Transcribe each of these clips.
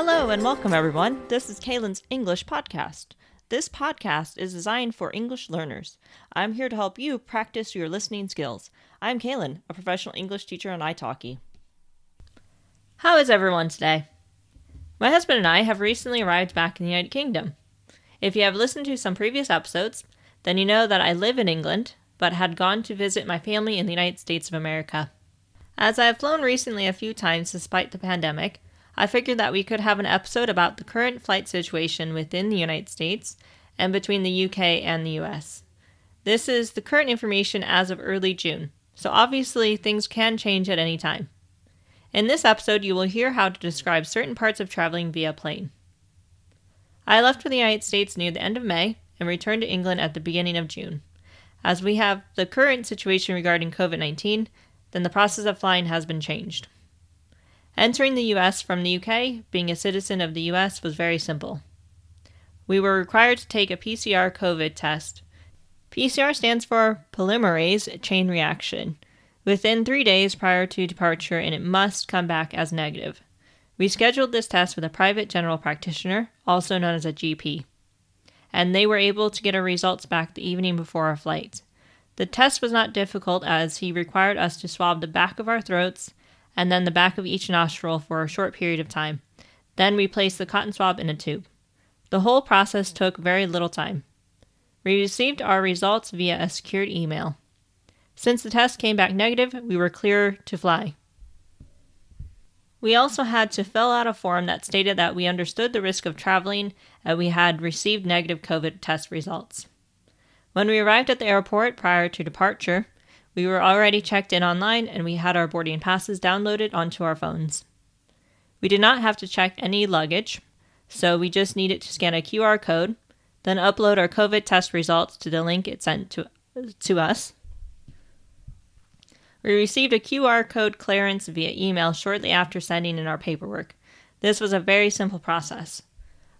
Hello and welcome everyone. This is Kaylin's English podcast. This podcast is designed for English learners. I'm here to help you practice your listening skills. I'm Kaylin, a professional English teacher on italki. How is everyone today? My husband and I have recently arrived back in the United Kingdom. If you have listened to some previous episodes, then you know that I live in England, but had gone to visit my family in the United States of America. As I have flown recently a few times despite the pandemic, I figured that we could have an episode about the current flight situation within the United States and between the UK and the US. This is the current information as of early June, so obviously things can change at any time. In this episode, you will hear how to describe certain parts of traveling via plane. I left for the United States near the end of May and returned to England at the beginning of June. As we have the current situation regarding COVID-19, then the process of flying has been changed. Entering the US from the UK, being a citizen of the US, was very simple. We were required to take a PCR COVID test. PCR stands for polymerase chain reaction, within 3 days prior to departure, and it must come back as negative. We scheduled this test with a private general practitioner, also known as a GP, and they were able to get our results back the evening before our flight. The test was not difficult as he required us to swab the back of our throats and then the back of each nostril for a short period of time. Then we placed the cotton swab in a tube. The whole process took very little time. We received our results via a secured email. Since the test came back negative, we were clear to fly. We also had to fill out a form that stated that we understood the risk of traveling and we had received negative COVID test results. When we arrived at the airport prior to departure, we were already checked in online and we had our boarding passes downloaded onto our phones. We did not have to check any luggage, so we just needed to scan a QR code, then upload our COVID test results to the link it sent to us. We received a QR code clearance via email shortly after sending in our paperwork. This was a very simple process.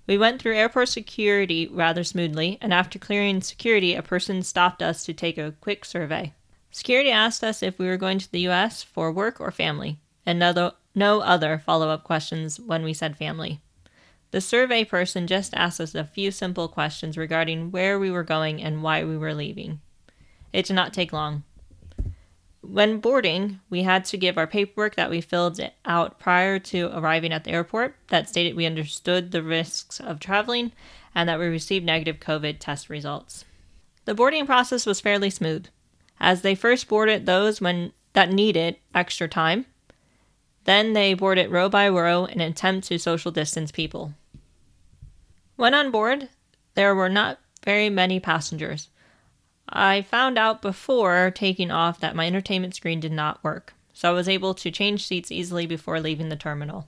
We went through airport security rather smoothly, and after clearing security, a person stopped us to take a quick survey. Security asked us if we were going to the U.S. for work or family, and no other follow-up questions when we said family. The survey person just asked us a few simple questions regarding where we were going and why we were leaving. It did not take long. When boarding, we had to give our paperwork that we filled out prior to arriving at the airport that stated we understood the risks of traveling and that we received negative COVID test results. The boarding process was fairly smooth, as they first boarded those that needed extra time. Then they boarded row by row in an attempt to social distance people. When on board, there were not very many passengers. I found out before taking off that my entertainment screen did not work, so I was able to change seats easily before leaving the terminal.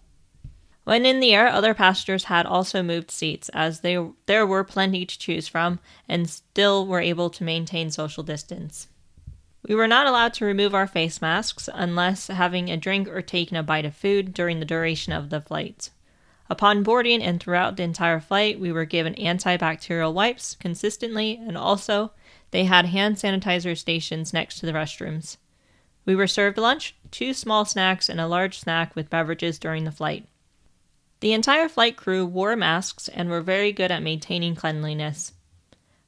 When in the air, other passengers had also moved seats, as there were plenty to choose from and still were able to maintain social distance. We were not allowed to remove our face masks unless having a drink or taking a bite of food during the duration of the flight. Upon boarding and throughout the entire flight, we were given antibacterial wipes consistently, and also they had hand sanitizer stations next to the restrooms. We were served lunch, 2 small snacks, and a large snack with beverages during the flight. The entire flight crew wore masks and were very good at maintaining cleanliness.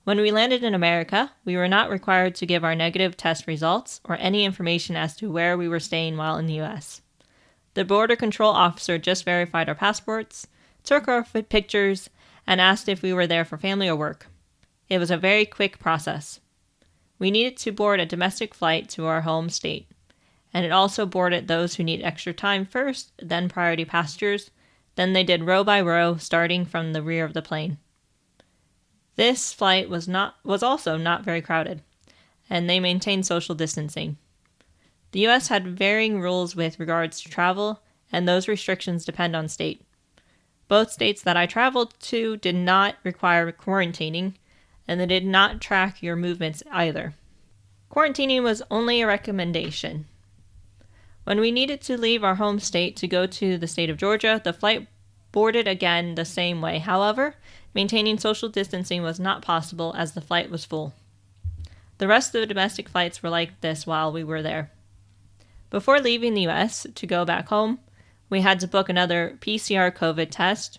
When we landed in America, we were not required to give our negative test results or any information as to where we were staying while in the U.S. The border control officer just verified our passports, took our pictures, and asked if we were there for family or work. It was a very quick process. We needed to board a domestic flight to our home state, and it also boarded those who need extra time first, then priority passengers, then they did row by row, starting from the rear of the plane. This flight was also not very crowded, and they maintained social distancing. The U.S. had varying rules with regards to travel, and those restrictions depend on state. Both states that I traveled to did not require quarantining, and they did not track your movements either. Quarantining was only a recommendation. When we needed to leave our home state to go to the state of Georgia, the flight boarded again the same way. However, maintaining social distancing was not possible as the flight was full. The rest of the domestic flights were like this while we were there. Before leaving the U.S. to go back home, we had to book another PCR COVID test.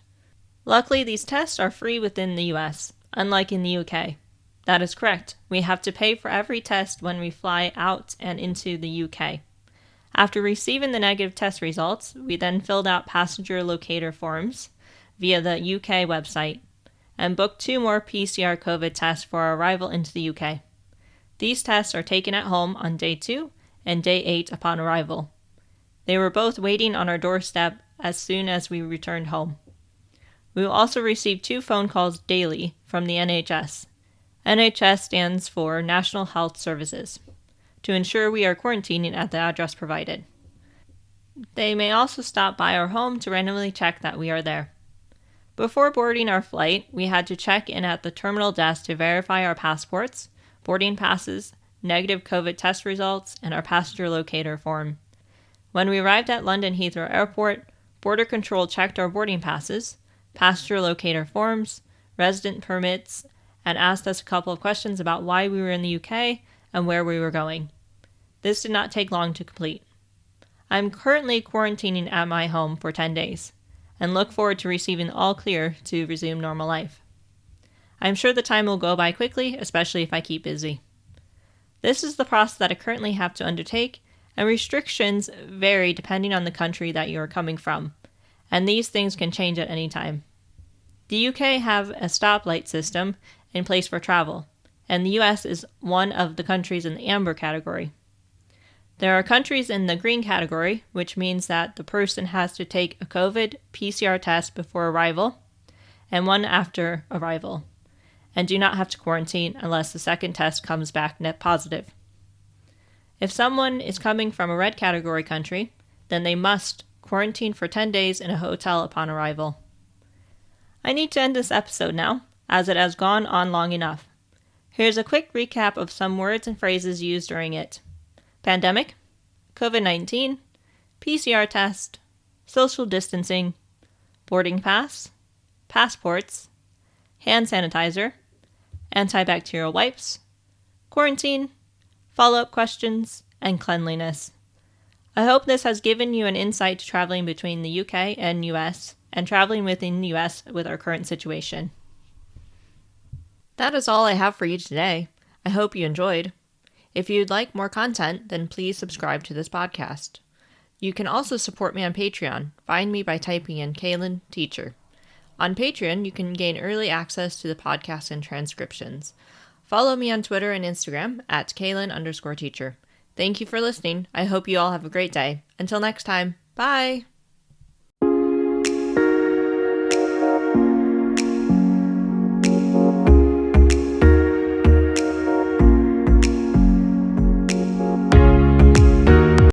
Luckily, these tests are free within the US, unlike in the UK. That is correct. We have to pay for every test when we fly out and into the UK. After receiving the negative test results, we then filled out passenger locator forms via the UK website and booked 2 more PCR COVID tests for our arrival into the UK. These tests are taken at home on day 2 and day 8 upon arrival. They were both waiting on our doorstep as soon as we returned home. We will also receive 2 phone calls daily from the NHS. NHS stands for National Health Services, to ensure we are quarantining at the address provided. They may also stop by our home to randomly check that we are there. Before boarding our flight, we had to check in at the terminal desk to verify our passports, boarding passes, negative COVID test results, and our passenger locator form. When we arrived at London Heathrow Airport, Border Control checked our boarding passes, passenger locator forms, resident permits, and asked us a couple of questions about why we were in the UK and where we were going. This did not take long to complete. I'm currently quarantining at my home for 10 days and look forward to receiving all clear to resume normal life. I'm sure the time will go by quickly, especially if I keep busy. This is the process that I currently have to undertake, and restrictions vary depending on the country that you are coming from, and these things can change at any time. The UK have a stoplight system in place for travel, and the US is one of the countries in the amber category. There are countries in the green category, which means that the person has to take a COVID PCR test before arrival and one after arrival, and do not have to quarantine unless the second test comes back net positive. If someone is coming from a red category country, then they must quarantine for 10 days in a hotel upon arrival. I need to end this episode now, as it has gone on long enough. Here's a quick recap of some words and phrases used during it. Pandemic, COVID-19, PCR test, social distancing, boarding pass, passports, hand sanitizer, antibacterial wipes, quarantine, follow-up questions, and cleanliness. I hope this has given you an insight to traveling between the UK and US, and traveling within the US with our current situation. That is all I have for you today. I hope you enjoyed. If you'd like more content, then please subscribe to this podcast. You can also support me on Patreon. Find me by typing in Kaylin Teacher. On Patreon, you can gain early access to the podcast and transcriptions. Follow me on Twitter and Instagram at Kaylin_teacher. Thank you for listening. I hope you all have a great day. Until next time, bye!